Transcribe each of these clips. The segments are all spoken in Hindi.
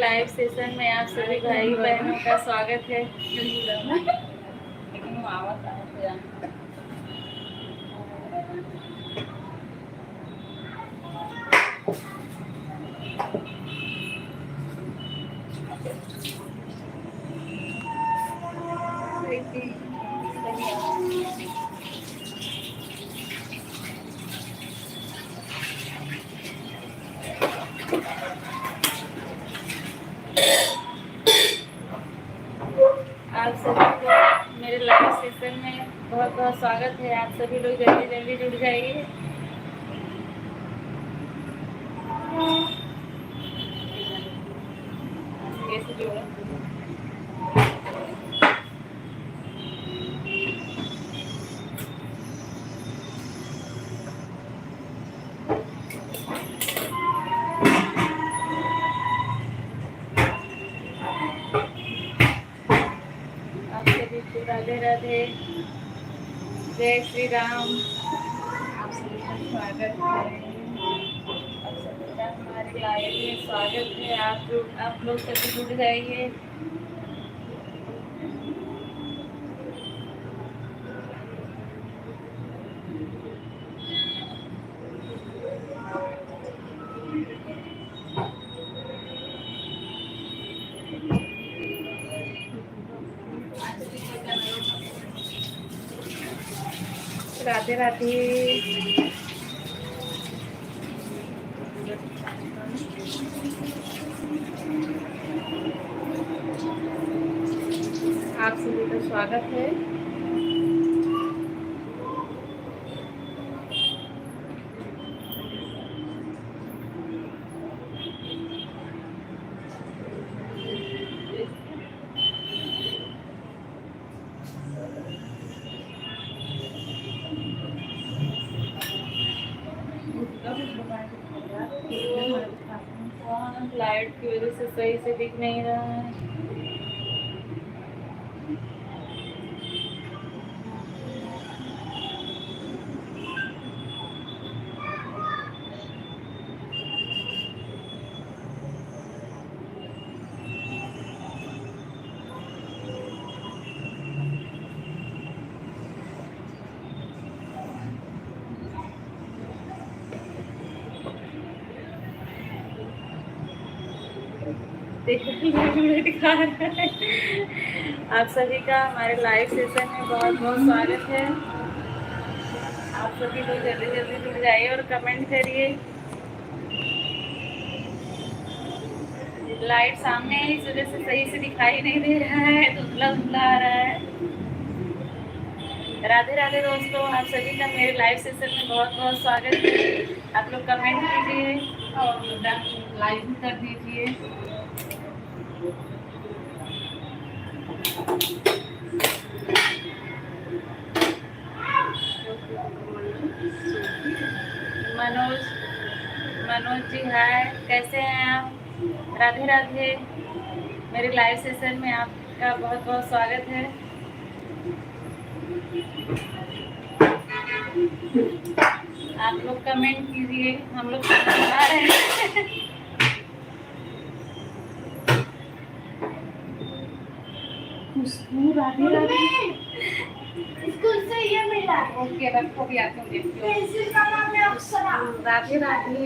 लाइव सेशन में आप सभी भाई बहनों का स्वागत है। आप सभी को मेरे लाइव सेशन में बहुत बहुत स्वागत है। आप सभी लोग जल्दी जल्दी जुड़ जाइए। कैसे जुड़े? आप सभी को राधे राधे, जय श्री राम। आप सभी का स्वागत है। आप सभी का हमारे लाइव में स्वागत है। आप लोग सभी जुड़ जाइए। राधे राधे। आप सभी का स्वागत है। लाइट की वजह से सही से दिख नहीं रहा है। दिखा रहा है। आप सभी का हमारे लाइव सेशन में बहुत बहुत स्वागत है। आप सभी लोग जल्दी जल्दी जुड़ जाइए और कमेंट करिए। लाइट सामने है, इस वजह से सही से दिखाई नहीं दे रहा है, धुंधला धुंधला आ रहा है। राधे राधे दोस्तों, आप सभी का मेरे लाइव सेशन में बहुत बहुत स्वागत है। आप लोग कमेंट कीजिए और लाइक भी कर दीजिए। मनोज जी हाय, कैसे हैं आप? राधे राधे। मेरे लाइव सेशन में आपका बहुत बहुत स्वागत है। आप लोग कमेंट कीजिए, हम लोग आ रहे हैं। खुशबू राधे राधे। स्कूल से ये मिला। ओके, रखो भी आके देखती हूँ। पेंसिल का नाम है अप्सरा। राधे राधे।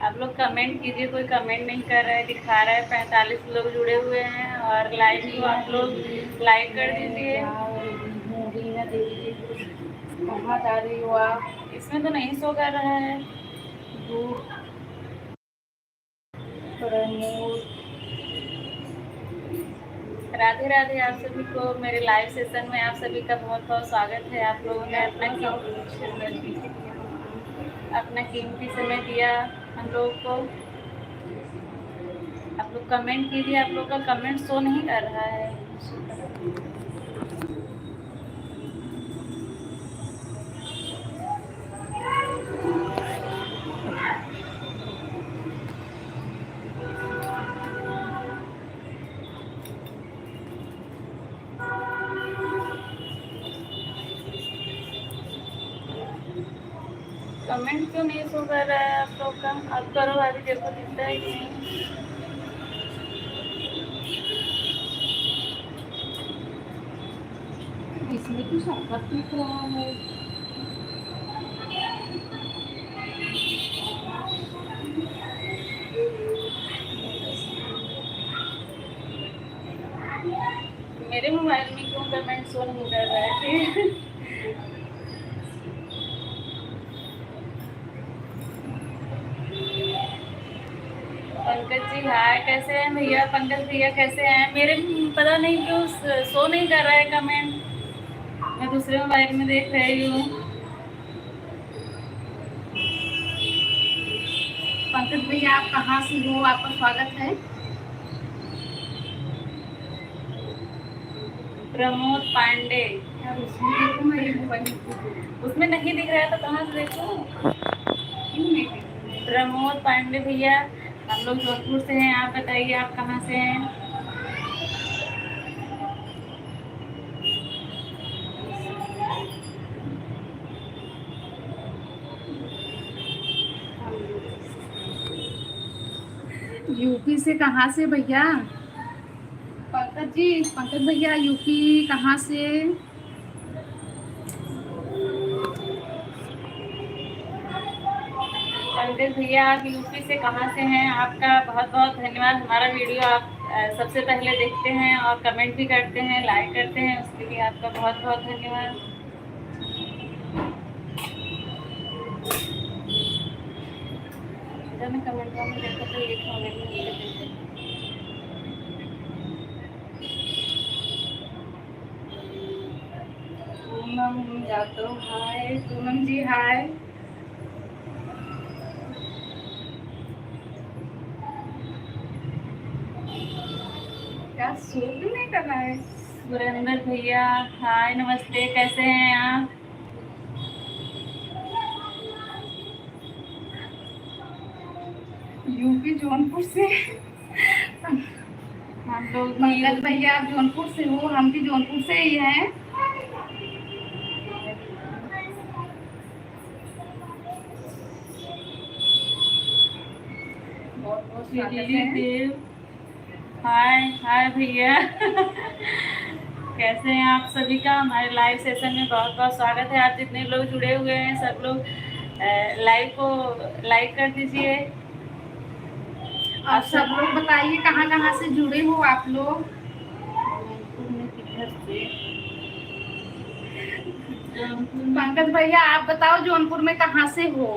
आप लोग कमेंट कीजिए, कोई कमेंट नहीं कर रहा है, दिखा रहा है 45 लोग जुड़े हुए हैं और लाइक को आप लोग लाइक कर दीजिए। कहाँ जा रही हो आप? इसमें तो नहीं शो कर रहा है। राधे राधे। आप सभी को मेरे लाइव सेशन में आप सभी का बहुत बहुत स्वागत है। आप लोगों ने अपना कीमती समय दिया हम लोगों को। आप लोग कमेंट कीजिए, आप लोग का कमेंट शो नहीं कर रहा है। कमेंट क्यों नहीं शो कर रहा है आप लोग का? आप करो, अभी देखो दिखता है कि नहीं। इसमें तो सबका दिख रहा है। मेरे मोबाइल में क्यों कमेंट शो नहीं कर रहा है? पंकज जी हाय, कैसे हैं भैया? पंकज भैया कैसे हैं? मेरे पता नहीं क्यों शो नहीं कर रहा है कमेंट। मैं दूसरे मोबाइल में देख रही हूँ। पंकज भैया आप कहाँ से हो? आपका स्वागत है। प्रमोद पांडे। यार उसमें देखो ना, ये मोबाइल उसमें नहीं दिख रहा है तो कहाँ से देखूं? क्यों नहीं दिख रहा है? प्रमोद पांडे भैया, हम लोग जोधपुर से हैं। आप बताइए आप कहाँ से हैं? यूपी से कहाँ से भैया? पंकज जी, पंकज भैया यूपी कहाँ से? पंकज भैया आप यूपी से कहाँ से हैं? आपका बहुत बहुत धन्यवाद। हमारा वीडियो आप सबसे पहले देखते हैं और कमेंट भी करते हैं, लाइक करते हैं, उसके लिए आपका बहुत बहुत धन्यवाद। जब मैं कमेंट में देखो तो लिखा होगा। पूनम यादव हाय। पूनम जी हाय। क्या शो भी नहीं कर रहा है? सुरेंद्र भैया हाय, नमस्ते, कैसे हैं आप? यूपी जौनपुर से। हम लोग भी पंकज भैया आप जौनपुर से हो, हम भी जौनपुर से ही हैं। बहुत बहुत स्वागत है। हाय हाय भैया। कैसे हैं आप सभी का? हमारे लाइव सेशन में बहुत बहुत स्वागत है। आप जितने लोग जुड़े हुए हैं सब लोग लाइव को लाइक कर दीजिए। आप सब लोग बताइए कहाँ कहाँ से जुड़े हो आप लोग? पंकज भैया आप बताओ जौनपुर में कहाँ से हो?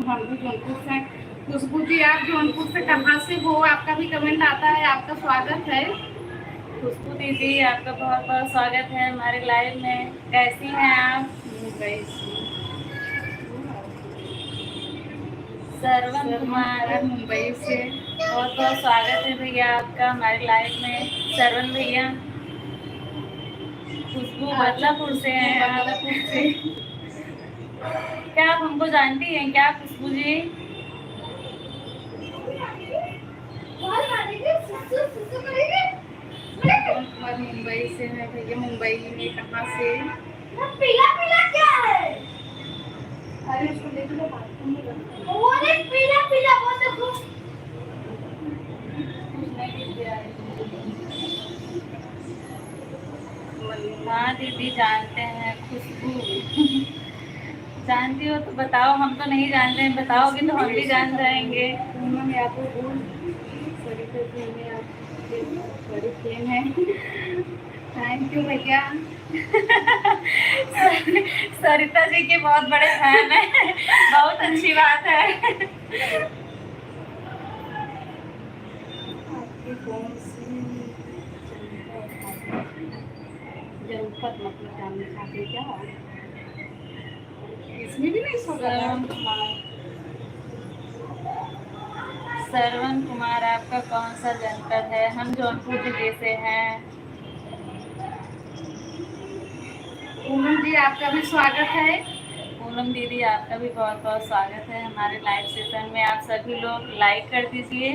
हम भी जौनपुर से। खुशबू जी आप जौनपुर से कहाँ से हो? आपका भी कमेंट आता है, आपका स्वागत है। खुशबू दीदी आपका बहुत बहुत स्वागत है हमारे लाइव में। कैसी हैं आप? श्रवण कुमार मुंबई से। बहुत बहुत स्वागत है भैया आपका हमारे लाइव में। श्रवण भैया। खुशबू बदलापुर से हैं आप। बदलापुर से। क्या आप हमको जानती हैं क्या खुशबू जी? कुमार मुंबई से है भैया। मुंबई में कहाँ से? पीला पीला क्या है? अरे उसको देख लो, वो पीला पीला वो देखो। हाँ दीदी जानते हैं खुशबू। जानती हो तो बताओ, हम तो नहीं जानते हैं, बताओगे तो हम भी जान जाएंगे। बड़ी फैन है। थैंक यू भैया। सरिता जी के बहुत बड़े फैन है। बहुत अच्छी बात है। आपकी कौन सी जनपद मतलब जानना चाहते क्या? इसमें भी नहीं सो रहा। श्रवण कुमार, आपका कौन सा जनपद है? हम जौनपुर जिले से हैं। पूनम जी आपका भी स्वागत है। पूनम दीदी, आपका भी बहुत बहुत स्वागत है हमारे लाइव सेशन में। आप सभी लोग लाइक कर दीजिए।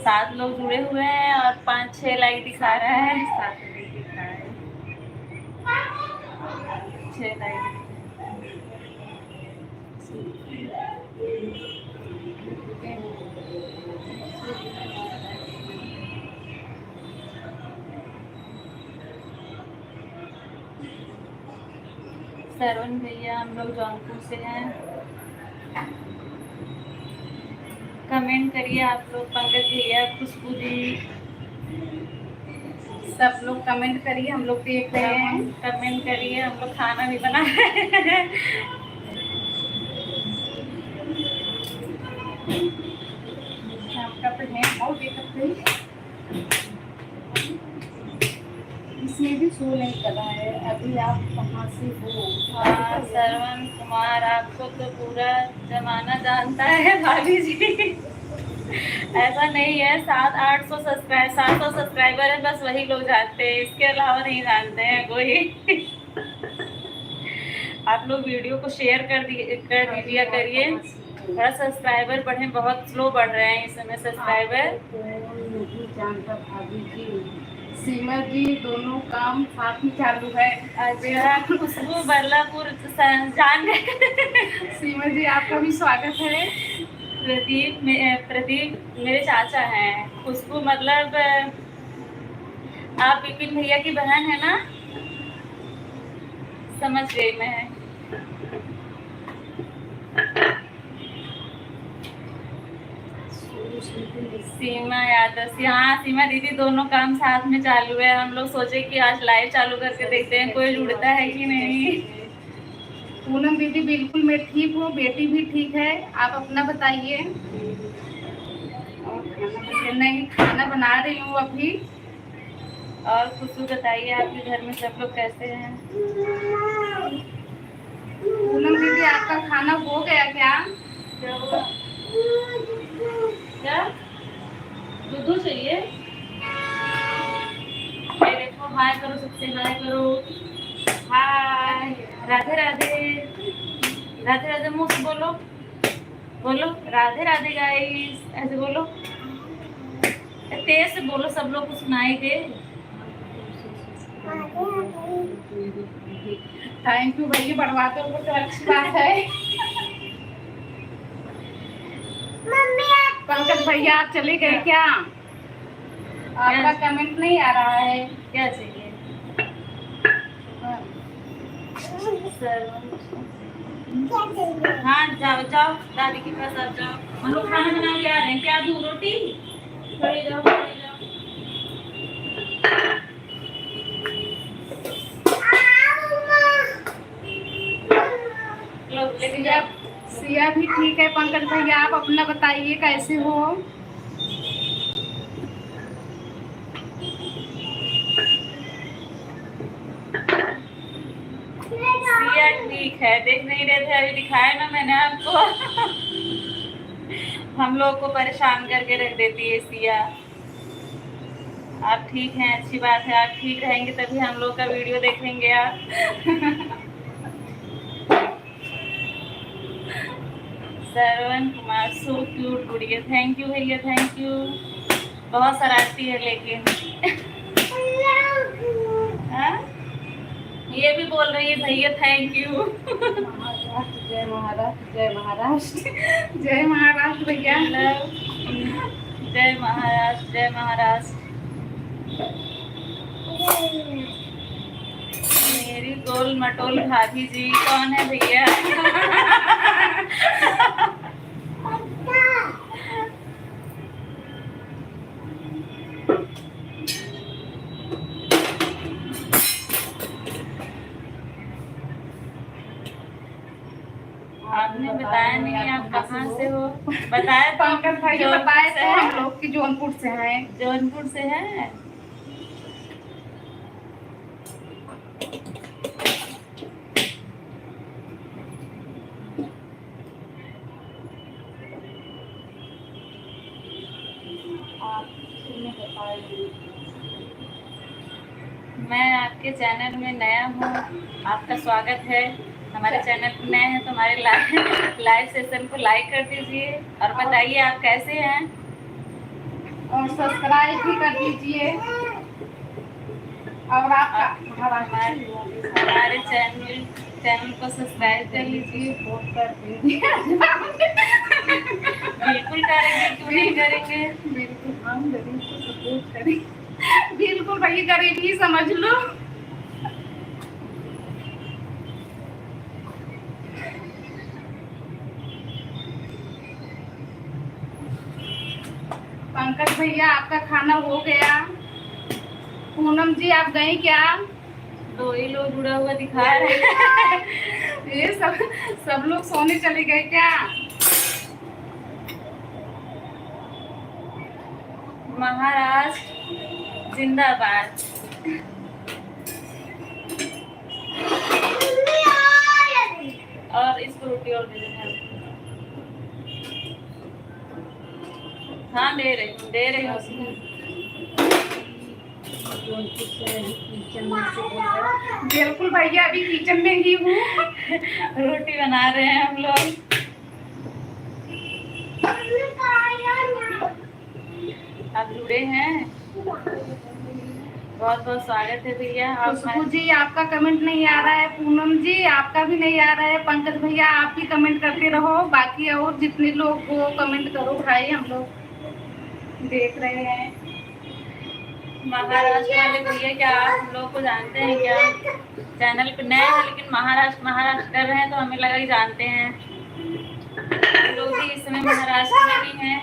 7 लोग जुड़े हुए हैं और 5-6 लाइक दिखा रहा है। 7 लाइक दिखा है। 6 लाइक। श्रवण भैया, हम लोग जौनपुर से हैं। कमेंट करिए आप लोग। पंकज भैया, खुशबू जी, सब लोग कमेंट करिए, हम लोग देख रहे हैं। कमेंट करिए, हम लोग खाना भी बना रहे हैं। आपका तो है और देख सकते हैं। इसमें भी शो नहीं कर रहा है। अभी आप कहाँ से हो? हाँ, श्रवण कुमार, आपको तो पूरा जमाना जानता है भाभी जी। ऐसा नहीं है। 700-800 सब्सक्राइबर है, बस वही लोग जानते हैं, इसके अलावा नहीं जानते हैं कोई। आप लोग वीडियो को शेयर कर दीजिए करिए। थोड़ा सब्सक्राइबर बढ़े, बहुत स्लो बढ़ रहे हैं इस समय सब्सक्राइबर। नहीं जानता भाभी जी। सीमा जी, दोनों काम साथ में चालू है। अच्छा, खुशबू बल्लापुर जान गए। सीमा जी आपका भी स्वागत है। प्रदीप मेरे चाचा हैं। खुशबू मतलब आप विपिन भैया की बहन है ना? समझ गई मैं। सीमा यादव, हाँ सीमा दीदी, दोनों काम साथ में चालू है। हम लोग सोचे कि आज लाइव चालू करके देखते हैं कोई जुड़ता है कि नहीं। पूनम दीदी, बिल्कुल मैं ठीक हूँ, बेटी भी ठीक है। आप अपना बताइए। नहीं, खाना बना रही हूँ अभी। और खुशबू बताइए, आपके घर में सब लोग कैसे हैं? पूनम दीदी, आपका खाना हो गया क्या? क्या हुआ? क्या दूध चाहिए? ये देखो, हाय करो, सबसे हाय करो। हाय, राधे राधे। राधे राधे मुंह से बोलो, बोलो राधे राधे गाइस, ऐसे बोलो, तेज से बोलो, सब लोग को सुनाई दे। थैंक यू भैया, बढ़वाते हो तो अच्छी बात है। पंकज भैया, आप चले गए क्या? आपका कमेंट नहीं आ रहा है। क्या चाहिए? हाँ, जाओ जाओ, दादी के पास आप जाओ। हम लोग खाना बना के आ रहे हैं। क्या दूँ, रोटी? खड़े जाओ, खड़े जाओ। लो, लेके सिया, जाओ। सिया भी ठीक है। पंकज भैया, आप अपना बताइए कैसे हो? सिया ठीक है, देख नहीं रहे थे, अभी दिखाया ना मैंने आपको। हम लोग को परेशान करके रख देती है सिया। आप ठीक हैं, अच्छी बात है। आप ठीक रहेंगे तभी हम लोग का वीडियो देखेंगे आप। श्रवण कुमार, सो क्यूट गुड़िया। थैंक यू भैया, थैंक यू। बहुत शरारती है लेकिन। हाँ? ये भी बोल रही है भैया थैंक यू। महाराष्ट्र, जय महाराष्ट्र, जय महाराष्ट्र। जय महाराष्ट्र भैया। जय महाराष्ट्र, जय महाराष्ट्र। मेरी गोल मटोल भाभी जी कौन है भैया? आपने बताया नहीं आप कहाँ से हो। बताया तो पंकज भाई बताए थे हम लोग कि जौनपुर से हैं। जौनपुर से है। मैं आपके चैनल में नया हूँ, आपका स्वागत है। हमारे चैनल पर नए हैं तो हमारे लाइव सेशन को लाइक कर दीजिए और बताइए आप कैसे हैं और सब्सक्राइब भी कर दीजिए। और हमारे चैनल को सब्सक्राइब कर लीजिए। कर दीजिए। बिल्कुल करेंगे, क्यों नहीं करेंगे। बिल्कुल हम गरीब को सपोर्ट करें। बिल्कुल भाई गरीब ही समझ लो। पंकज भैया आपका खाना हो गया। पूनम जी आप गई क्या? दो ही लोग जुड़ा हुआ दिखा रहे हैं। ये सब लोग सोने चले गए क्या? महाराष्ट्र जिंदाबाद। और इसको रोटी और दे देना। हाँ दे रही हूँ। बिल्कुल भैया अभी किचन में ही हूँ। रोटी बना रहे हैं हम लोग। आप जुड़े हैं, बहुत बहुत स्वागत है भैया। खुशबू जी आपका कमेंट नहीं आ रहा है। पूनम जी आपका भी नहीं आ रहा है। पंकज भैया आप भी कमेंट करते रहो। बाकी और जितने लोग वो कमेंट करो भाई, हम लोग देख रहे हैं। महाराष्ट्र वाले भैया क्या आप हम लोग को जानते हैं क्या? चैनल पे नए हैं लेकिन महाराष्ट्र कर रहे हैं तो हमें लगा ही जानते हैं। हम लोग भी इस समय महाराष्ट्र में ही हैं।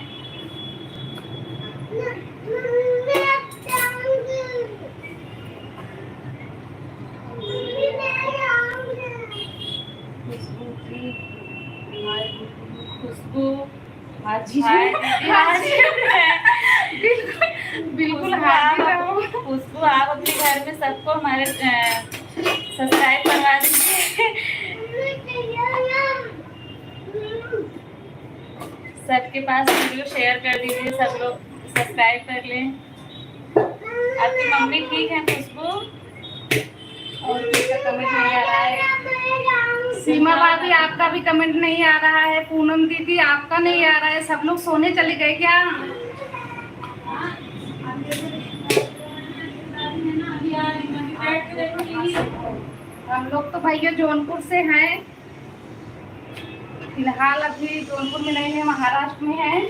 खुशबू हाजी बिल्कुल खुशबू आप अपने घर में सबको हमारे सब्सक्राइब करवा दीजिए। सबके पास वीडियो शेयर कर दीजिए, सब लोग सब्सक्राइब कर लें। आपकी मम्मी ठीक है खुशबू? और किसका कमेंट नहीं आ रहा है? सीमा भाभी आपका भी कमेंट नहीं आ रहा है। पूनम दीदी आपका नहीं आ रहा है। सब लोग सोने चले गए क्या? हम लोग तो भैया जौनपुर से हैं। फिलहाल अभी जौनपुर में नहीं है, महाराष्ट्र में है।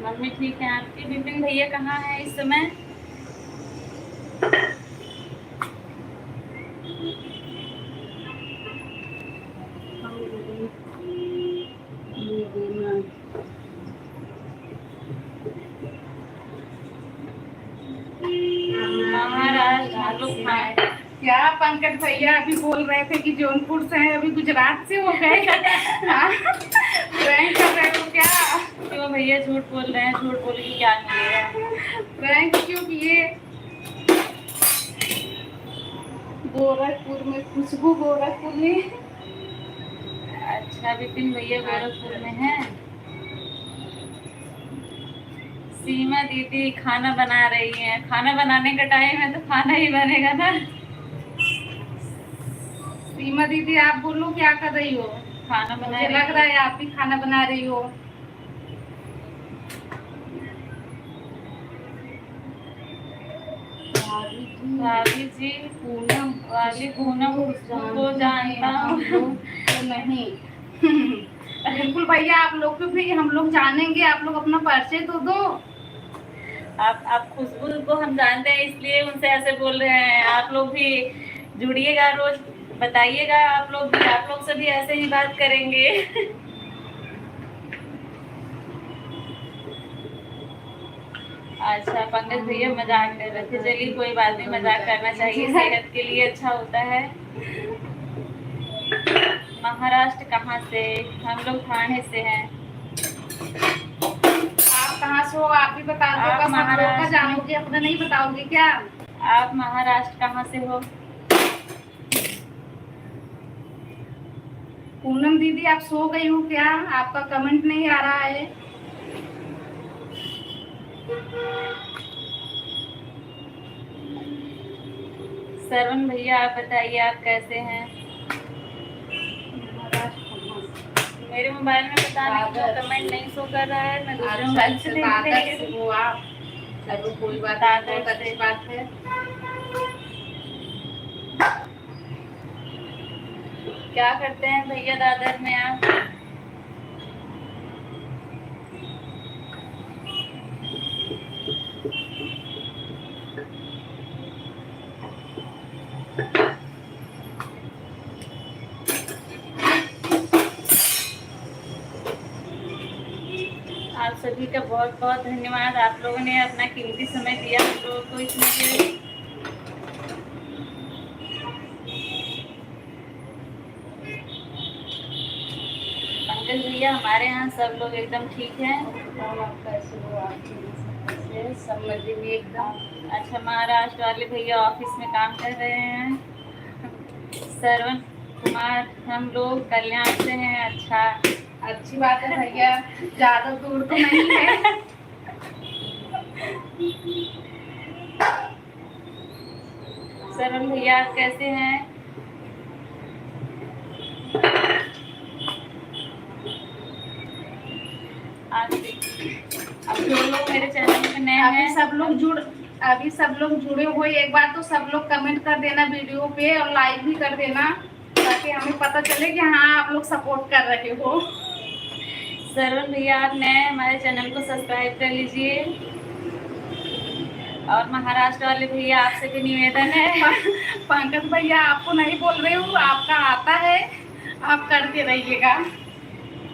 मम्मी ठीक है आपकी? विपिन भैया कहाँ है इस समय? महाराष्ट्र क्या पंकज भैया अभी बोल रहे थे कि जौनपुर से हैं, अभी गुजरात से हो गए। प्रैंक कर रहे हो क्या? क्यों भैया झूठ बोल रहे हैं? झूठ बोल के क्या मिलेगा? प्रैंक क्यों किए? गोरखपुर में, खुशबू गोरखपुर में। अच्छा विपिन भैया गोरखपुर में है। सीमा दीदी खाना बना रही हैं। खाना बनाने का टाइम है तो खाना ही बनेगा ना। सीमा दीदी आप बोलो क्या कर रही हो? खाना बना मुझे लग रहा है आप भी खाना बना रही हो। भाभी जी पूनम वाली पूनम को जानता हूँ नहीं। बिल्कुल भैया आप लोग को भी हम लोग जानेंगे। आप लोग अपना परिचय तो दो। आप खुशबू को हम जानते हैं इसलिए उनसे ऐसे बोल रहे हैं। आप लोग भी जुड़िएगा, रोज बताइएगा। आप लोग से भी ऐसे ही बात करेंगे। अच्छा पंकज भैया मजाक कर रहे थे। चलिए कोई बात नहीं, मजाक करना चाहिए, सेहत के लिए अच्छा होता है। महाराष्ट्र कहाँ से? हम लोग ठाणे से हैं। आप कहाँ से हो आप भी बता दो। आप महाराष्ट्र का जानोगे, अपना नहीं बताओगे क्या? आप महाराष्ट्र कहाँ से हो? पूनम दीदी आप सो गई हो क्या? आपका कमेंट नहीं आ रहा है। सरवण भैया आप बताइए आप कैसे हैं? मेरे मोबाइल में पता नहीं क्यों कमेंट नहीं शो कर रहा है, मैं दूसरे मोबाइल से देख रही हूँ। वो आप चलो कोई बात नहीं, बहुत अच्छी बात है। क्या करते हैं भैया दादर में आप? आप सभी का बहुत बहुत धन्यवाद, आप लोगों ने अपना कीमती समय दिया हम लोगों को इसमें के लिए। पंकज भैया हमारे यहाँ सब लोग एकदम ठीक हैं। सब मजे में एकदम। अच्छा, महाराष्ट्र वाले भैया ऑफिस में काम कर रहे हैं। सरवण कुमार हम लोग कल्याण से हैं। अच्छा, अच्छी बात है भैया, ज्यादा दूर तो नहीं है। सरवण भैया आप कैसे हैं? आप अब जो लोग मेरे चैनल पे नए हैं, अभी सब लोग जुड़े हुए, एक बार तो सब लोग कमेंट कर देना वीडियो पे और लाइक भी कर देना, ताकि हमें पता चले कि हाँ आप लोग सपोर्ट कर रहे हो। सरवण भैया आप नए हमारे चैनल को सब्सक्राइब कर लीजिए। और महाराष्ट्र वाले भैया आपसे भी निवेदन है। पंकज भैया आपको नहीं बोल रही हूँ, आपका आता है, आप करते रहिएगा।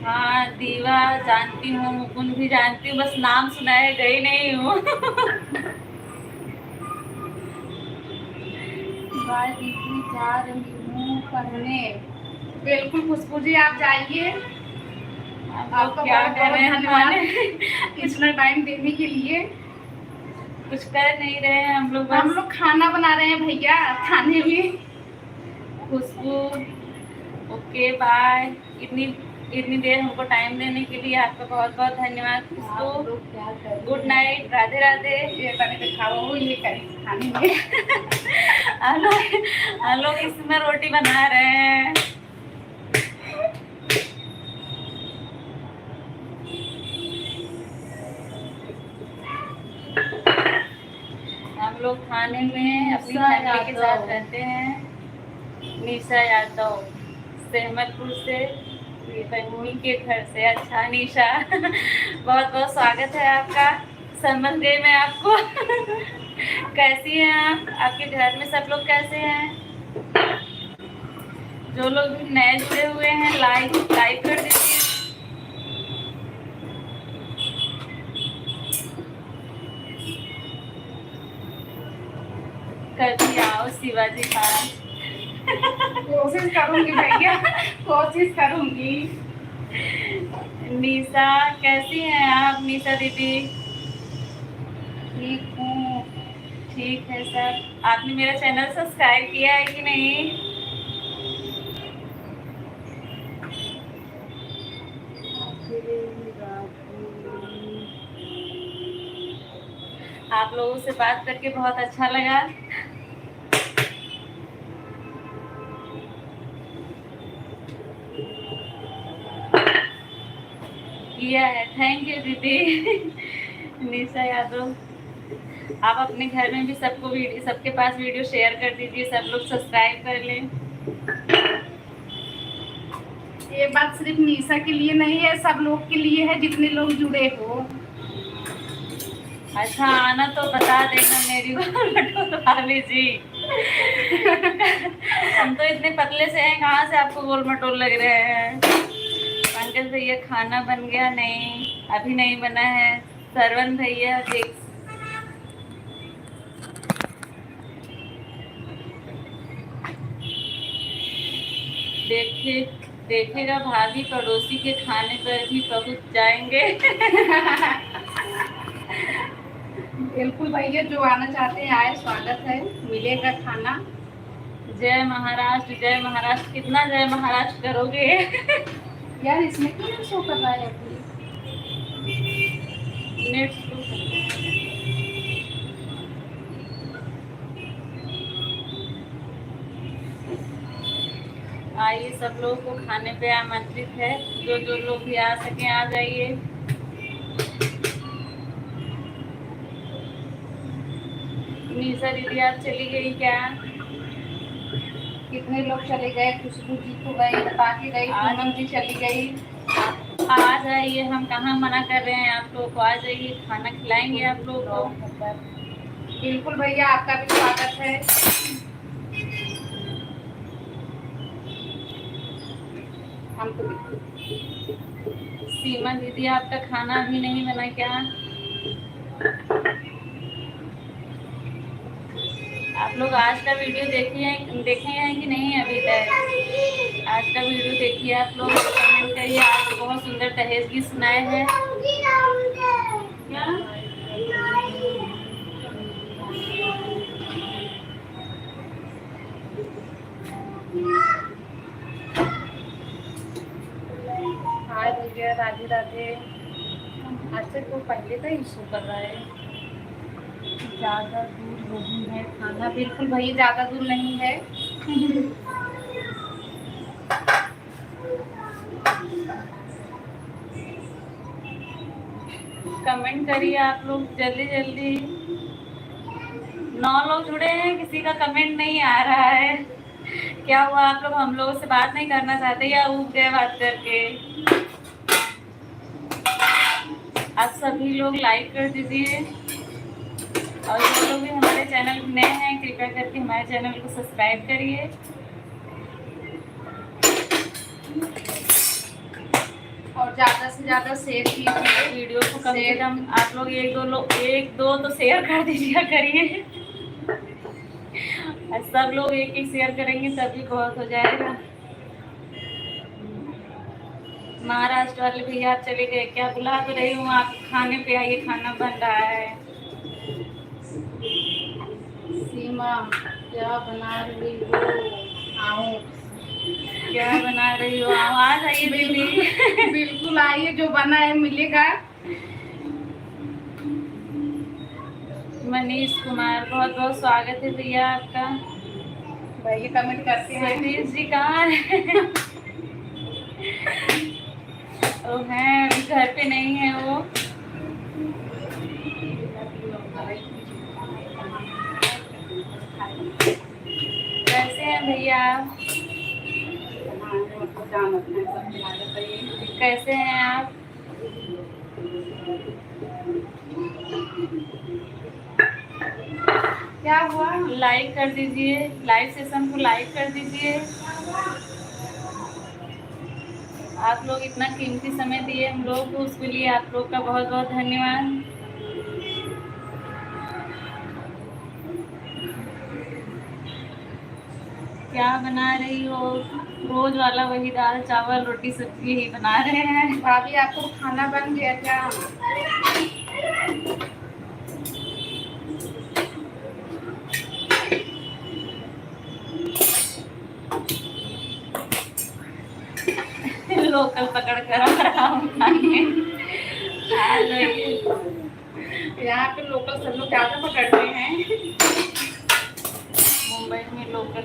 हाँ, दीवा जानती हूँ, मुकुंद भी जानती हूँ, बस नाम सुना है, गई नहीं हूँ। बाय दीदी, जा रही हूँ पढ़ने। बिल्कुल खुशबू जी आप जाइए, आपका क्या बहुत कर रहे हैं? धन्यवाद इतना टाइम देने के लिए। कुछ कर नहीं रहे हैं हम लोग, हम लोग खाना बना रहे हैं भैया, खाने में। खुशबू ओके बाय। इतनी देर हमको टाइम देने के लिए आपका बहुत बहुत धन्यवाद खुशबू। Good night, Radhe Radhe. ये खाने में हम लोग इसमें रोटी बना रहे हैं। हम लोग खाने में अपनी फैमिली के साथ रहते हैं। निशा यादव सहमतपुर से, बहनी के घर से। अच्छा निशा, बहुत बहुत स्वागत है आपका। समझ गई मैं आपको। कैसी हैं आप? आपके घर में सब लोग कैसे हैं? जो लोग भी नए जुड़े हुए हैं लाइक कर दीजिए। कभी आओ शिवाजी पास। कोशिश करूंगी भैया, कोशिश करूंगी। निशा कैसी हैं आप? निशा दीदी ठीक हूँ। ठीक है सर। आपने मेरा चैनल सब्सक्राइब किया है कि नहीं? आप लोगों से बात करके बहुत अच्छा लगा। किया है, थैंक यू दीदी। निशा यादव, आप अपने घर में भी सबके पास वीडियो शेयर कर दीजिए, सब लोग सब्सक्राइब कर लें। ये बात सिर्फ निशा के लिए नहीं है, सब लोग के लिए है जितने लोग जुड़े हो। अच्छा, आना तो बता देना मेरी गोल भाभी जी। हम तो इतने पतले से हैं, कहाँ से आपको गोल मटोल लग रहे हैं? पंकज भैया खाना बन गया? नहीं, अभी नहीं बना है। सरवण भैया देखेगा भाभी पड़ोसी के खाने पर भी पहुंच जाएंगे। बिल्कुल भैया, जो आना चाहते हैं आए, स्वागत है, मिलेगा खाना। जय महाराष्ट्र, जय महाराष्ट्र। कितना जय महाराष्ट्र करोगे? यार इसमें क्यों नहीं शो कर रहा है अभी? नेट आइए, सब लोगों को खाने पे आमंत्रित है। जो जो लोग भी आ सके आ जाइए। निशा दीदी आप चली गई क्या? कितने लोग चले गए? खुशबू जी तो गई, बता के गई, पूनम जी चली गई। आ जाइए, हम कहाँ मना कर रहे हैं आप लोगों को, आ जाइए, खाना खिलाएंगे आप लोगों को। बिल्कुल भैया, आपका भी स्वागत है। हम तो सीमा दीदी आपका खाना अभी नहीं बना क्या? आप लोग आज का वीडियो देखे हैं कि नहीं अभी तक? आज का वीडियो देखिए आप लोग, कमेंट करिए। आज बहुत सुंदर दहेज भी सुनाए हैं। क्या? हाय भैया, राधे राधे। अच्छा, तो पहले का इशू कर रहा है। ज़्यादा दूर नहीं है खाना। बिल्कुल भैया, ज्यादा दूर नहीं है। कमेंट करिए आप लोग जल्दी जल्दी। 9 लोग जुड़े हैं, किसी का कमेंट नहीं आ रहा है। क्या हुआ, आप लोग हम लोगों से बात नहीं करना चाहते या ऊब गए बात करके? आप सभी लोग लाइक कर दीजिए, और जो लोग भी हमारे चैनल में नए हैं कृपया करके हमारे चैनल को सब्सक्राइब करिए। और ज्यादा से ज्यादा शेयर कीजिए वीडियो को। कम से कम आप लोग एक दो तो शेयर कर दीजिए करिए। सब लोग एक एक शेयर करेंगे तभी बहुत हो जाएगा। महाराष्ट्र वाले भैया आप चले गए क्या? बुला तो रही हूँ, आप खाने पे आइए, खाना बन रहा है। सीमा क्या बना रही हो? आओ। क्या बना रही हो? आ जाइए दीदी। बिल्कुल आइए, जो बना है मिलेगा। मनीष कुमार बहुत बहुत स्वागत है भैया आपका। भैया कमेंट करते हैं। सतीश जी कहाँ है? वो हैं, अभी घर पे नहीं है वो। कैसे हैं भैया? कैसे हैं आप? क्या हुआ? लाइक कर दीजिए, लाइव सेशन को लाइक कर दीजिए। आप लोग इतना कीमती समय दिए हम लोग को, उसके लिए आप लोग का बहुत बहुत धन्यवाद। क्या बना रही हो? रोज वाला वही दाल चावल रोटी सब्जी ही बना रहे हैं। भाभी आपको खाना बन गया क्या? लोकल पकड़ कर आ रहा हूँ खाने। आ जाइए। यहाँ पे लोकल सब लोग ज्यादा पकड़ते हैं। मुंबई में लोकल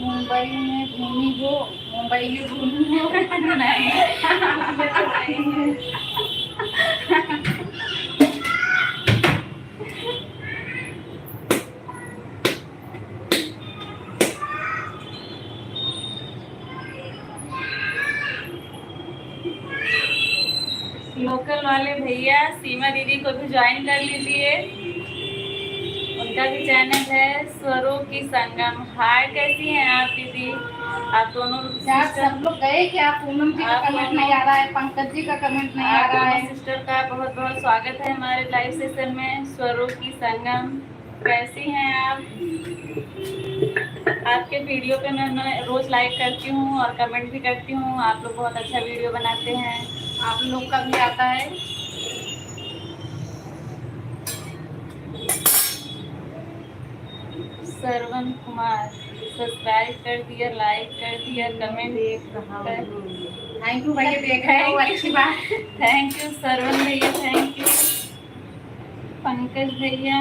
मुंबई में घूमी हो? मुंबई में घूमी हो? नहीं। लोकल वाले भैया सीमा दीदी को भी ज्वाइन कर लीजिए, उनका भी चैनल है स्वरूप की संगम। हाय, कैसी हैं आप दीदी? आप दोनों क्या सब लोग गए क्या? पूनम जी का कमेंट नहीं आ रहा है, पंकज जी का कमेंट नहीं आ रहा है। सिस्टर का बहुत बहुत स्वागत है हमारे लाइव सेशन में। स्वरूप की संगम, कैसी हैं आप? आपके वीडियो पे मैं रोज लाइक करती हूँ और कमेंट भी करती हूँ। आप लोग बहुत अच्छा वीडियो बनाते हैं। आप लोग का भी आता है। श्रवण कुमार सब्सक्राइब कर दिया, लाइक कर दिया, कमेंट देख रहा कर। हूँ। थैंक यू भैया, देख रहे हो, अच्छी बात। थैंक यू श्रवण भैया, थैंक यू। पंकज भैया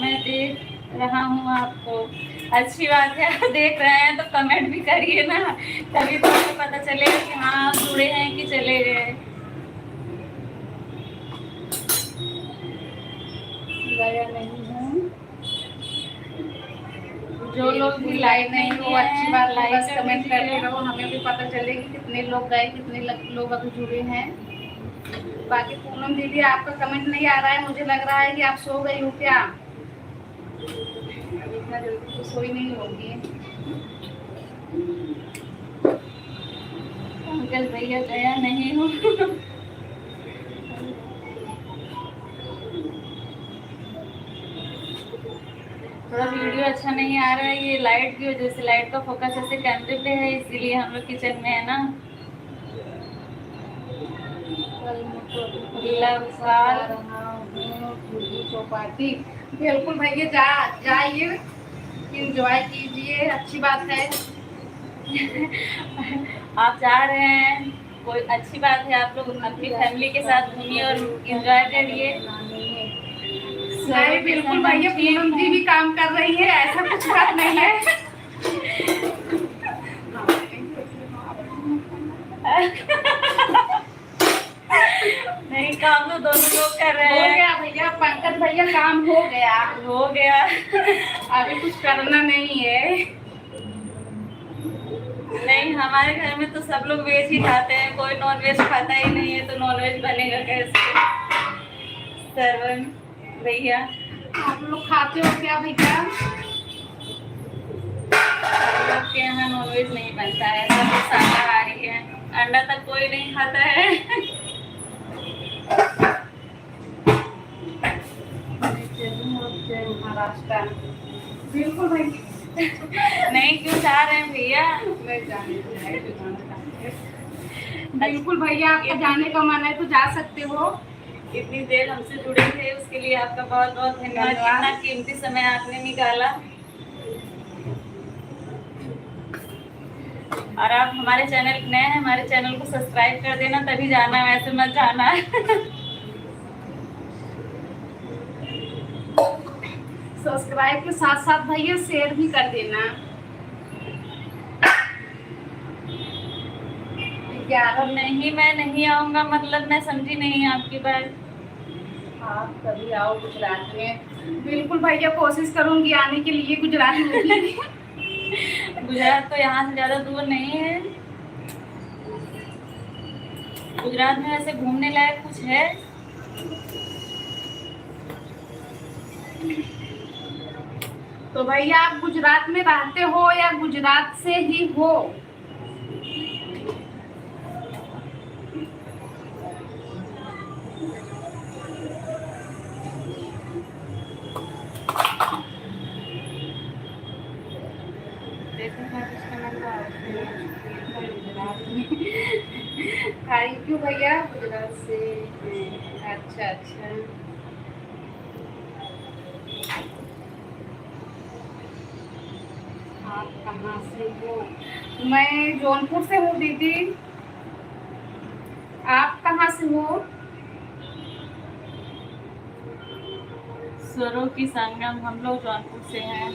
मैं देख रहा हूँ आपको। अच्छी बात है, आप देख रहे हैं तो कमेंट भी करिए ना, तभी तो हमें पता चलेगा कि हाँ आप जुड़े हैं कि चले गए। गया नहीं हूँ। जो लोग भी लाइक नहीं हो, किए अच्छी हैं बात है, लाइक बस कर कमेंट करते दीजिए। रहो, हमें भी पता चले कि कितने लोग गए, कितने लोग अभी जुड़े हैं। बाकी पूनम दीदी, आपका कमेंट नहीं आ रहा है, मुझे लग रहा है कि आप सो गई हो क्या। अब इतना जल्दी तो सोई नहीं होगी। पंकज भैया गया नहीं हूँ। थोड़ा वीडियो अच्छा नहीं आ रहा है, ये लाइट की वजह से। लाइट का फोकस ऐसे कैमरे पे है, इसीलिए हम लोग किचन में है ना। लवपाल चौपाटी, बिल्कुल भैया, जाइए, इंजॉय कीजिए, अच्छी बात है। आप जा रहे हैं, कोई अच्छी बात है। आप लोग अपनी फैमिली के साथ घूमिए और इंजॉय करिए। नहीं बिल्कुल भैया, पूनम जी भी काम कर रही है, ऐसा कुछ बात नहीं है। नहीं, काम तो दोनों लोग कर रहे हो हैं। गया भैया, पंकज भैया, काम हो गया, हो गया। अभी कुछ करना नहीं है। नहीं, हमारे घर में तो सब लोग वेज ही खाते हैं, कोई नॉन वेज खाता ही नहीं है, तो नॉन वेज बनेगा कैसे। श्रवण भैया, आप लोग खाते हो क्या भैया। हम लोग के यहाँ नॉन वेज नहीं बनता है, सब लोग शाकाहारी है। अंडा तक कोई नहीं खाता है। महाराष्ट्र, बिल्कुल भैया। नहीं, क्यों जा रहे हैं भैया। बिल्कुल भैया, आपको जाने का मन है तो जा सकते हो। इतनी देर हमसे जुड़े थे, उसके लिए आपका बहुत बहुत धन्यवाद। इतना कीमती समय आपने निकाला। और आप हमारे चैनल नए हैं, हमारे चैनल को सब्सक्राइब कर देना, तभी जाना, वैसे मत जाना। सब्सक्राइब के साथ साथ भैया शेयर भी कर देना। 11 नहीं, मैं नहीं आऊंगा, मतलब मैं समझी नहीं आपकी बात। आप कभी आओ गुजरात में। बिल्कुल भैया, कोशिश करूंगी आने के लिए गुजरात में भी। गुजरात तो यहाँ से ज्यादा दूर नहीं है। गुजरात में वैसे घूमने लायक कुछ है। तो भैया, आप गुजरात में रहते हो या गुजरात से ही हो। थैंक यू भैया, गुजरात से। अच्छा अच्छा, आप कहाँ से हो। मैं जौनपुर से हूँ दीदी, आप कहाँ से हो। स्वरों की संगम, हम लोग जौनपुर से हैं।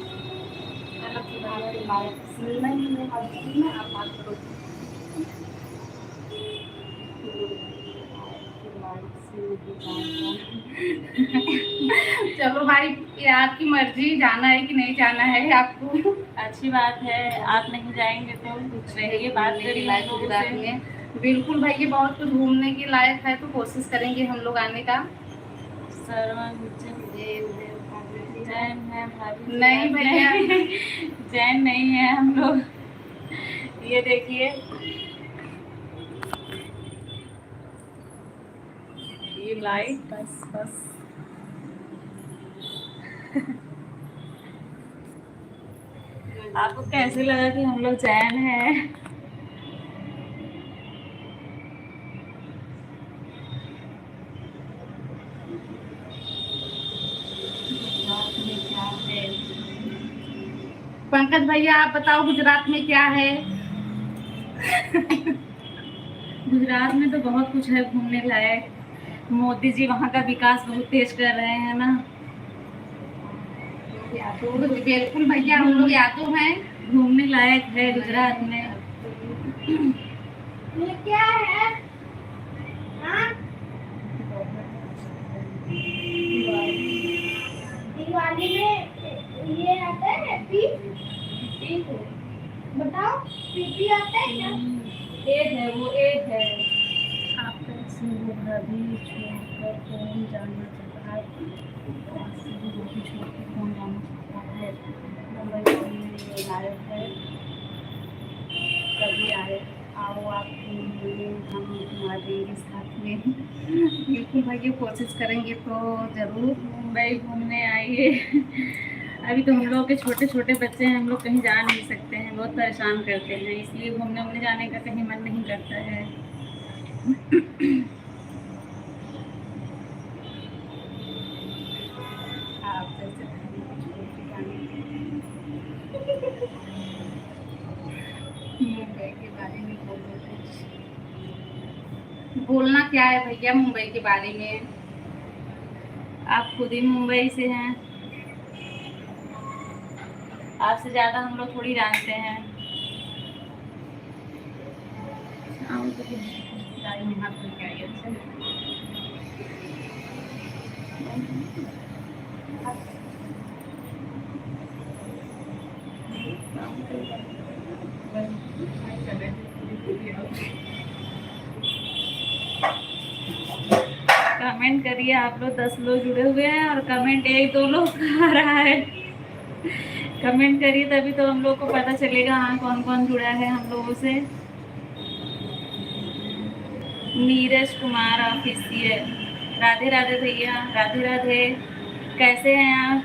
चलो भाई, ये आपकी मर्जी, जाना है कि नहीं जाना है आपको। अच्छी बात है, आप नहीं जाएंगे तो रहिए, बात करिए गुजरात में। बिल्कुल भैया, बहुत कुछ घूमने के लायक है, तो कोशिश करेंगे हम लोग आने का। जैन है भाभी। नहीं भैया, जैन नहीं है हम लोग। ये देखिए, ये लाइट बस बस। आपको कैसे लगा कि हम लोग जैन हैं? गुजरात में क्या है? पंकज भैया आप बताओ गुजरात में क्या है? गुजरात में तो बहुत कुछ है घूमने लायक। मोदी जी वहाँ का विकास बहुत तेज कर रहे हैं ना। बिल्कुल भैया हम लोग यादव हैं। घूमने लायक है गुजरात में। ये क्या है? हाँ? दिवाली में ये आता है हैप्पी। बताओ पीपी आता है क्या? एक है वो एक है। आप कैसे हो भाभी? छोड़कर कौन जाना चाहता है? कैसे हो भाभी? छोड़कर कौन जाना चाहता है? मुंबई घूमने लायक है। कभी आए आओ आप मिले, हम घुमा देंगे साथ में। बिल्कुल भैया कोशिश करेंगे तो जरूर। मुंबई घूमने आइए। अभी तो हम लोग के छोटे छोटे बच्चे हैं, हम लोग कहीं जा नहीं सकते हैं, बहुत परेशान करते हैं, इसलिए घूमने उमने जाने का कहीं मन नहीं करता है। आप जैसे मुंबई के बारे में बोलो कुछ। बोलना क्या है भैया मुंबई के बारे में? आप खुद ही मुंबई से हैं, आपसे ज्यादा हम लोग थोड़ी जानते हैं। आओ तो गाड़ी में हाथ धो के आइए। कमेंट करिए, आप लोग 10 लोग जुड़े हुए हैं और कमेंट 1-2 लोग आ रहा है। कमेंट करिए तभी तो हम लोग को पता चलेगा हाँ कौन कौन जुड़ा है हम लोगों से। नीरज कुमार ऑफिशियल, राधे राधे भैया, राधे राधे। कैसे हैं आप?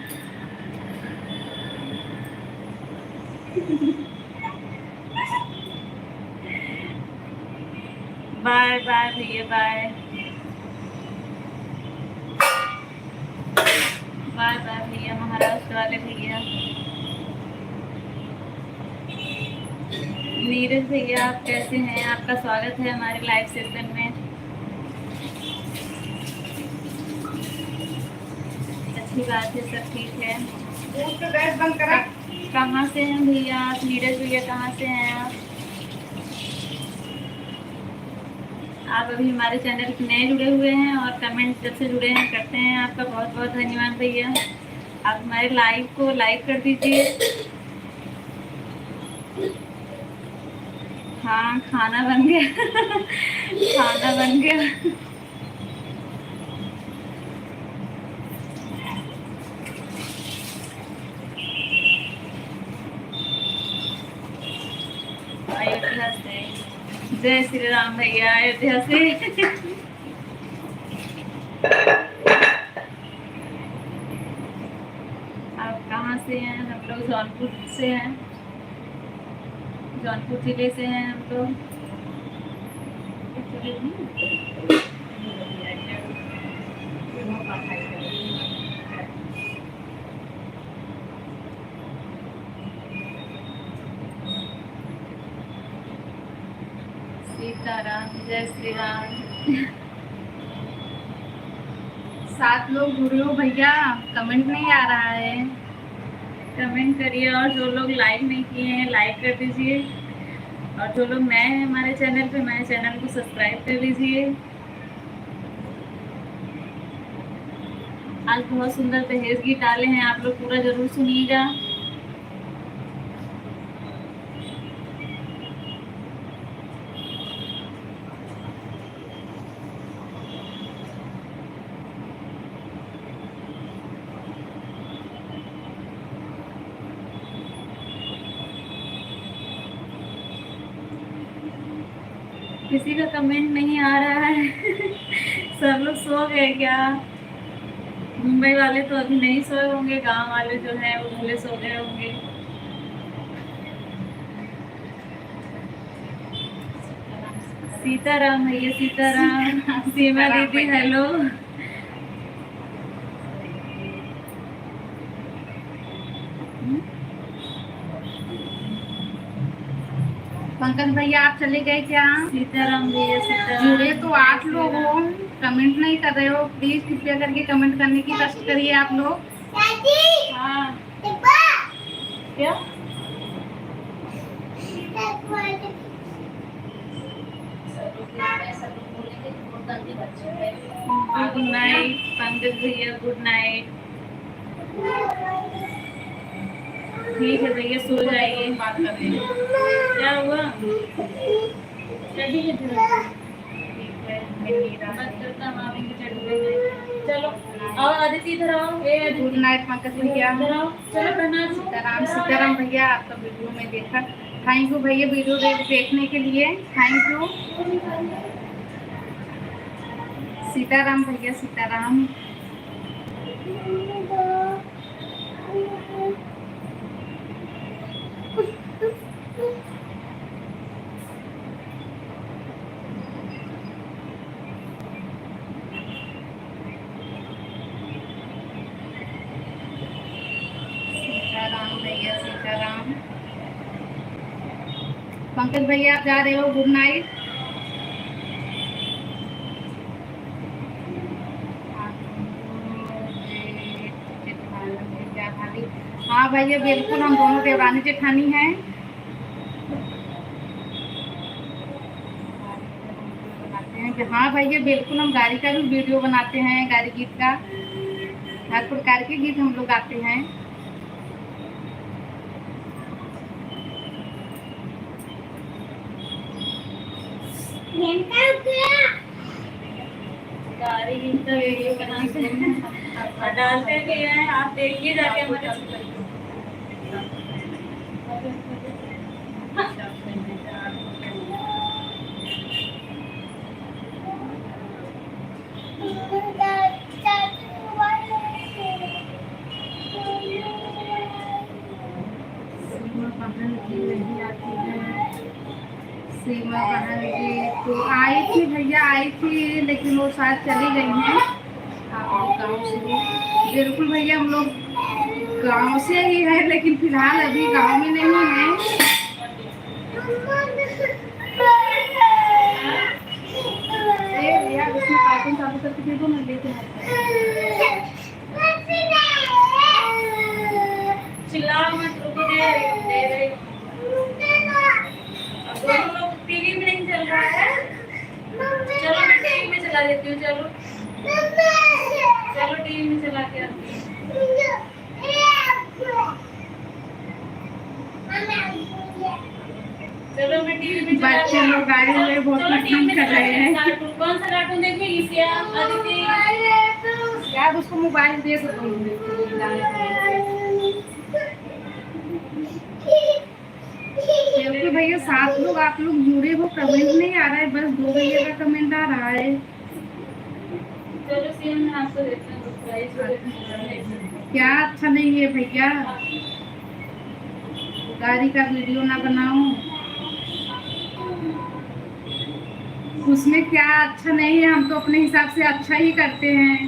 बाय बाय भैया, बाय बाय बाय भैया, महाराष्ट्र वाले भैया। नीरज भैया आप कैसे हैं? आपका स्वागत है हमारे लाइव सेशन में। अच्छी बात है, सब ठीक है। गैस बंद करा। कहाँ से हैं भैया आप? नीरज भैया कहाँ से हैं आप? आप अभी हमारे चैनल पे नए जुड़े हुए हैं और कमेंट जब से जुड़े हैं करते हैं, आपका बहुत बहुत धन्यवाद भैया। आप हमारे लाइव को लाइक कर दीजिए। हाँ खाना बन गया। खाना बन गया। अयोध्या से। जय श्री राम भैया, अयोध्या से। आप कहाँ से हैं? हम लोग जौनपुर से हैं, जौनपुर जिले से हैं हम लोग। सीताराम, जय श्री राम। 7 लोग जुड़े हो भैया, कमेंट नहीं आ रहा है। कमेंट करिए और जो लोग लाइक नहीं किए हैं लाइक कर दीजिए, और जो लोग नए हैं हमारे चैनल पे, हमारे चैनल को सब्सक्राइब कर लीजिए। आज बहुत सुंदर दहेज गीत डाले हैं, आप लोग पूरा जरूर सुनिएगा। किसी का कमेंट नहीं आ रहा है। सब लोग सो गए क्या? मुंबई वाले तो अभी नहीं सोए होंगे, गांव वाले जो है वो भले सो गए होंगे। सीताराम भैया सीताराम। सीमा दीदी हेलो। पंकज भैया आप चले गए क्या? सीताराम भैया सीताराम। जुड़े तो 8 लोग हो, कमेंट नहीं कर रहे हो। प्लीज कृपया करके कमेंट करने की कष्ट करिए आप लोग। हाँ क्या गुड नाइट पंकज भैया, गुड नाइट। ठीक है भैया सो जाइए। बात कर रहे हैं। क्या हुआ? चढ़ी है जरा। ठीक है, मेरी रात मत करता मामी की चढ़ी है। चलो आओ आदित्य इधर आओ। A good Aditya night Pankaj भैया। इधर आओ। चलो प्रणाम। सीताराम सीताराम भैया, आपका वीडियो में देखा। थैंक यू भैया वीडियो देखने के लिए, थैंक यू। सीताराम भैया सीताराम। सीताराम भैया सीताराम। पंकज भैया आप जा रहे हो, गुड नाइट। हाँ भैया बिल्कुल, हम दोनों देवरानी जेठानी हैं। हाँ भैया बिल्कुल, हम गाड़ी का भी वीडियो बनाते हैं, गाड़ी गीत का। हर प्रकार के गीत हम लोग गाते हैं। गाड़ी गीत का वीडियो बनाते हैं, डालते भी हैं, आप देखिए जाके हमारे। सीमा बहन जी तो आई थी भैया, आई थी, लेकिन वो शायद चली गई हैं। आप लोग गाँव से? बिल्कुल भैया, हम लोग गाँव से ही है, लेकिन फिलहाल अभी गाँव में नहीं है। उसमें कार्टून चालू करके दे दो, मैं लेके चिल्लाओ मत, रुको, दे रही हूँ। अब दोनों लोग टीवी में नहीं चल रहा है। चलो मैं टीवी में चला देती हूँ। चलो चलो टीवी में चला के आती हूँ। चलो मैं टीवी में चला बच्चे लोग गाड़ी में बहुत पसंद कर रहे हैं। कौन सा कार्टून देखेगी क्या आदित्य? यार उसको मोबाइल दे दो तुम। बिल्कुल भैया, 7 लोग आप लोग जुड़े हो, कमेंट नहीं आ रहा है, बस 2 भैया का कमेंट आ रहा है। चलो सीएम मैं आपको देती हूँ। क्या अच्छा नहीं है भैया, गाड़ी का वीडियो ना बनाओ। उसमें क्या अच्छा नहीं है, हम तो अपने हिसाब से अच्छा ही करते हैं।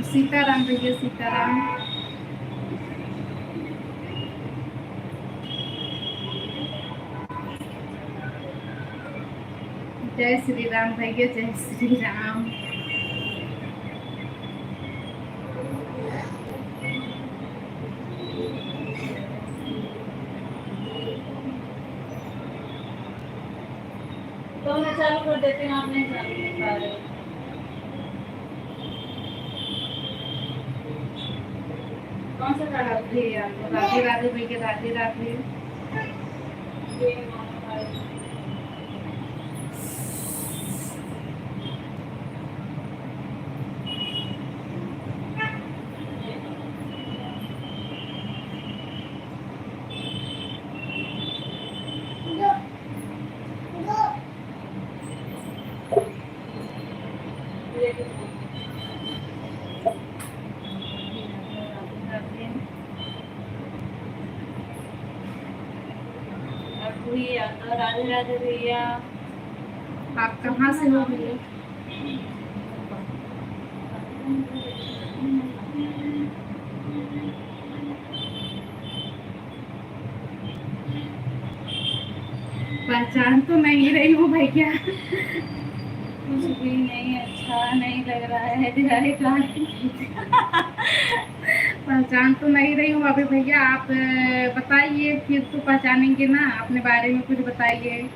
सीताराम भैया सीताराम। जय श्री राम भैया, जय श्री राम। तो मैं चालू कर देती हूँ, आप नहीं चालू कर पा रहे हो। कौन सा राधे राधे राधे भैया, राधे राधे। भैया राधे राधे भैया। आप कहाँ से हो भैया? पहचान तो नहीं रही हूँ भैया। कुछ भी नहीं अच्छा नहीं लग रहा है दिहाड़ी का। पहचान तो नहीं रही हूँ अभी भैया। आप बताइए, फिर तो पहचानेंगे ना। अपने बारे में कुछ बताइए।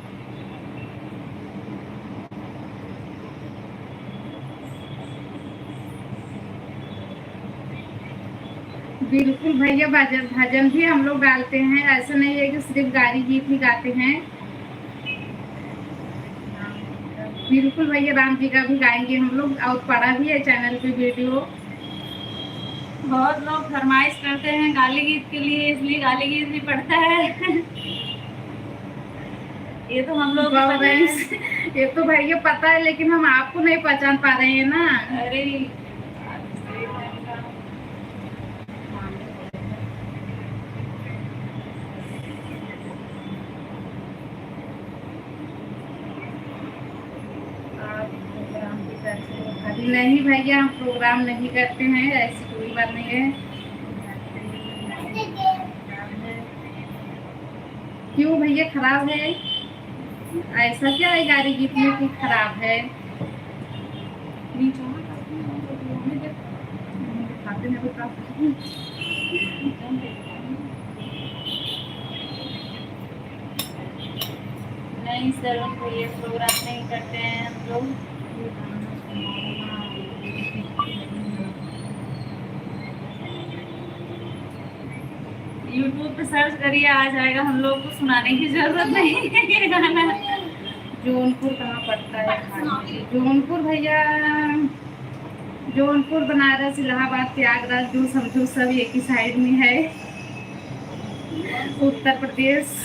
बिल्कुल भैया, भजन भजन भी हम लोग डालते हैं। ऐसा नहीं है कि सिर्फ गाली गीत ही गाते हैं। बिल्कुल भैया, राम जी का भी गाएंगे हम लोग, और पड़ा भी है चैनल पे वीडियो। बहुत लोग फरमाइश करते हैं गाली गीत के लिए, इसलिए गाली गीत भी पड़ता है। ये तो हम लोग को पता है। ये तो भैया पता है, लेकिन हम आपको नहीं पहचान पा रहे हैं ना। अरे नहीं भैया, हम प्रोग्राम नहीं करते हैं, ऐसी कोई बात नहीं है। क्यों भैया, खराब है? ऐसा क्या है गाड़ी गीत में कि खराब है? नहीं सर, उनको ये प्रोग्राम नहीं करते हैं हम लोग। यूट्यूब पे सर्च करिए, आ जाएगा। हम लोग को सुनाने की जरूरत नहीं है ये गाना। जौनपुर कहाँ पड़ता है? जौनपुर भैया, जौनपुर, बनारस, इलाहाबाद, प्रयागराज, जो समझो सब एक ही साइड में है। उत्तर प्रदेश।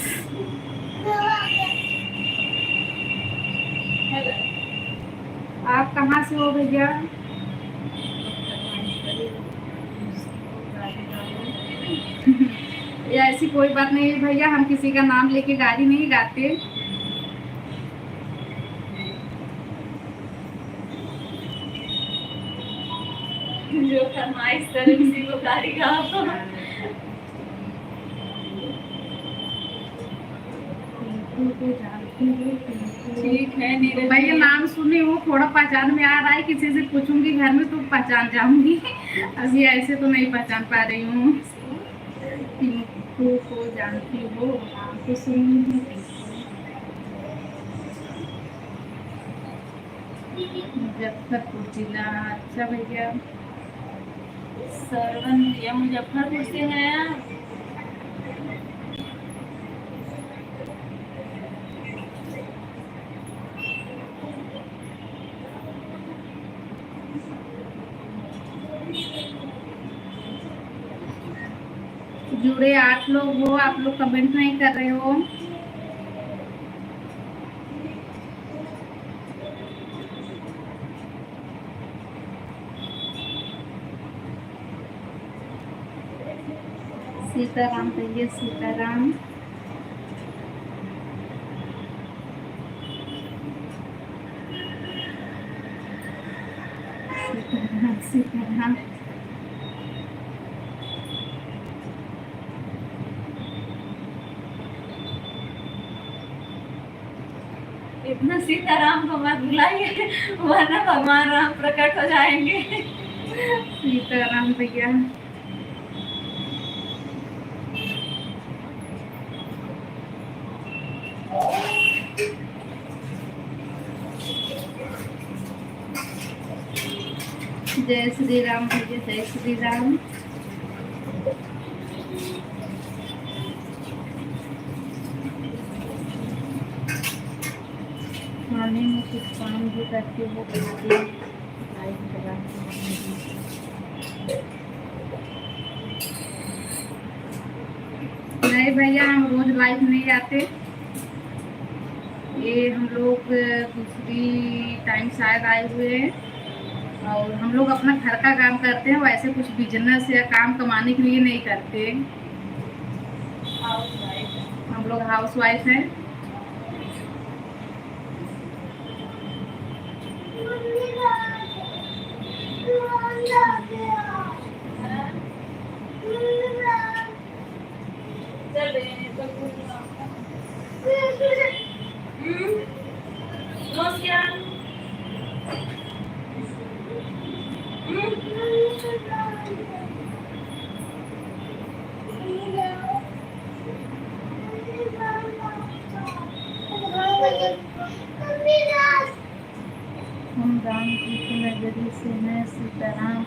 आप कहाँ से हो भैया? ऐसी कोई बात नहीं है भैया, हम किसी का नाम लेके गाली नहीं गाते। जो फरमाइश करे उसी को गाली गाओ। ठीक है नीरज भैया, नाम सुनी हूँ, थोड़ा पहचान में आ रहा है। किसी से पूछूंगी घर में तो पहचान जाऊंगी। अभी ऐसे तो नहीं पहचान पा रही हूँ। टिंकू को जानती हो? नाम तो सुनी हूँ। मुजफ्फरपुर जिला। अच्छा भैया। सरवन भैया मुजफ्फरपुर से हैं। जुड़े 8 लोग हो, आप लोग कमेंट नहीं कर रहे हो। सीताराम भैया, सीताराम। सीताराम सीताराम। इतना सीताराम को मत बुलाइए, वरना भगवान राम प्रकट हो जाएंगे। सीताराम भैया। जय श्री राम भैया, जय श्री राम। खाने में कुछ काम भी करती हो, बनाती लाइक नहीं भैया, हम रोज लाइव नहीं आते। ये हम लोग दूसरी टाइम शायद आए हुए हैं, और हम लोग अपना घर का काम करते हैं। वैसे कुछ बिजनेस या काम कमाने के लिए नहीं करते। हम हम लोग हाउस वाइफ हैं। चल रहे हैं तो नोस क्या हम राम जी के नजरिए से हैं सीताराम।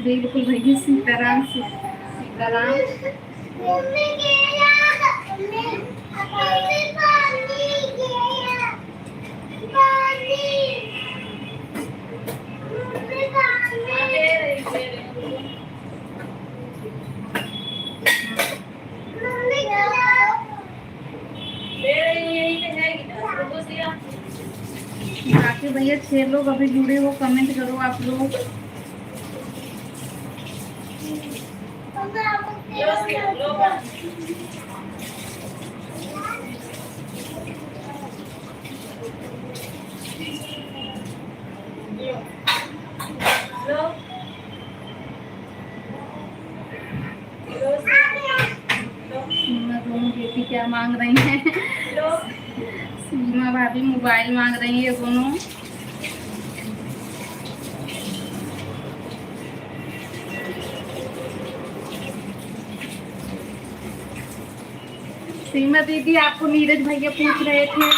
बिल्कुल भैया सीताराम सीताराम। बाकी भैया 6 लोग अभी जुड़े हो, कमेंट करो आप लोग। सीमा दोनों बेटी क्या मांग रही हैं? सीमा भाभी मोबाइल मांग रही है दोनों। सीमा दीदी आपको नीरज भैया पूछ रहे थे।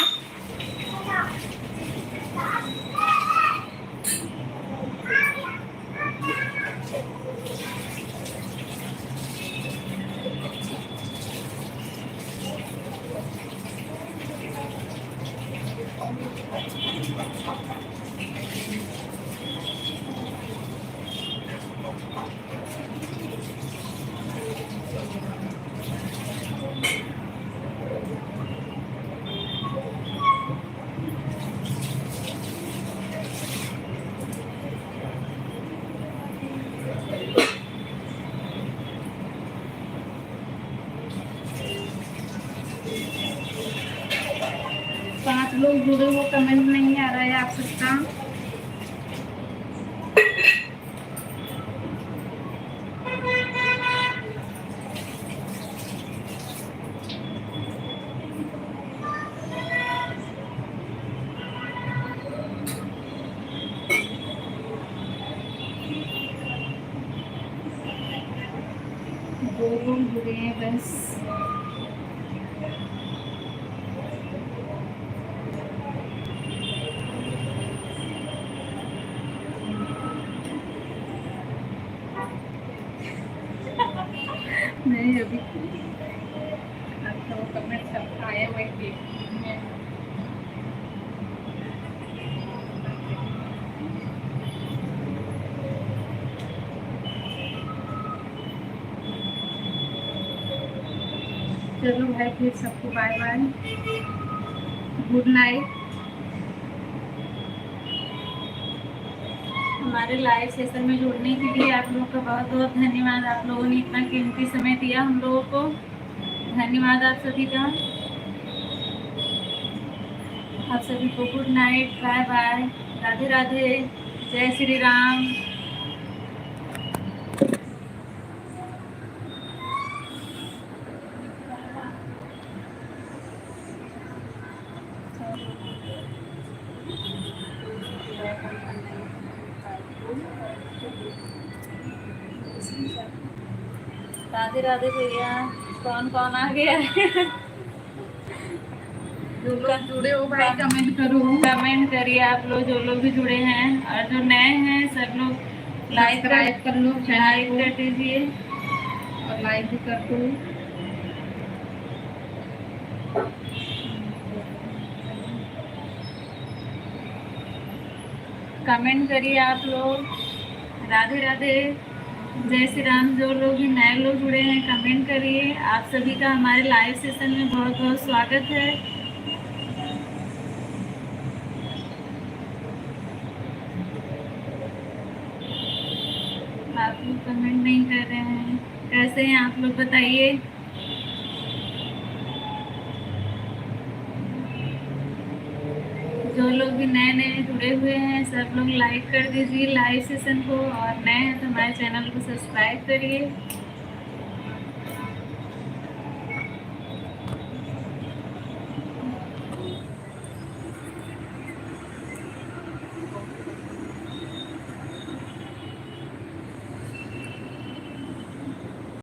पांच लोग जुड़े हो, कमेंट नहीं आ रहा है आप सबका। दो लोग जुड़े हैं बस। नहीं अभी अच्छा वो कमेंट सब आया हुआ है। चलो भाई फिर सबको बाय बाय, गुड नाइट। हमारे लाइव सेशन में जुड़ने के लिए आप लोगों का बहुत बहुत धन्यवाद। आप लोगों ने इतना कीमती समय दिया हम लोगों को, धन्यवाद आप सभी का। आप सभी को good night, bye bye, Radhe Radhe, जय श्री राम। राधे राधे भैया, कौन कौन आ गया है? जो लोग जुड़े हो भाई कमेंट करो, कमेंट करिए आप लोग, जो लोग भी जुड़े हैं, और जो नए हैं सब लोग लाइक कर लो, लाइक कर दीजिए और लाइक भी कर दो। कमेंट करिए आप लोग। राधे राधे, जय श्री राम। जो लोग भी नए लोग जुड़े हैं कमेंट करिए। आप सभी का हमारे लाइव सेशन में बहुत बहुत स्वागत है। आप लोग कमेंट नहीं कर रहे हैं, कैसे हैं आप लोग बताइए। जो लोग भी नए नए जुड़े हुए हैं सब लोग लाइक कर दीजिए लाइव सेशन को, और नए हैं तो हमारे चैनल को सब्सक्राइब करिए।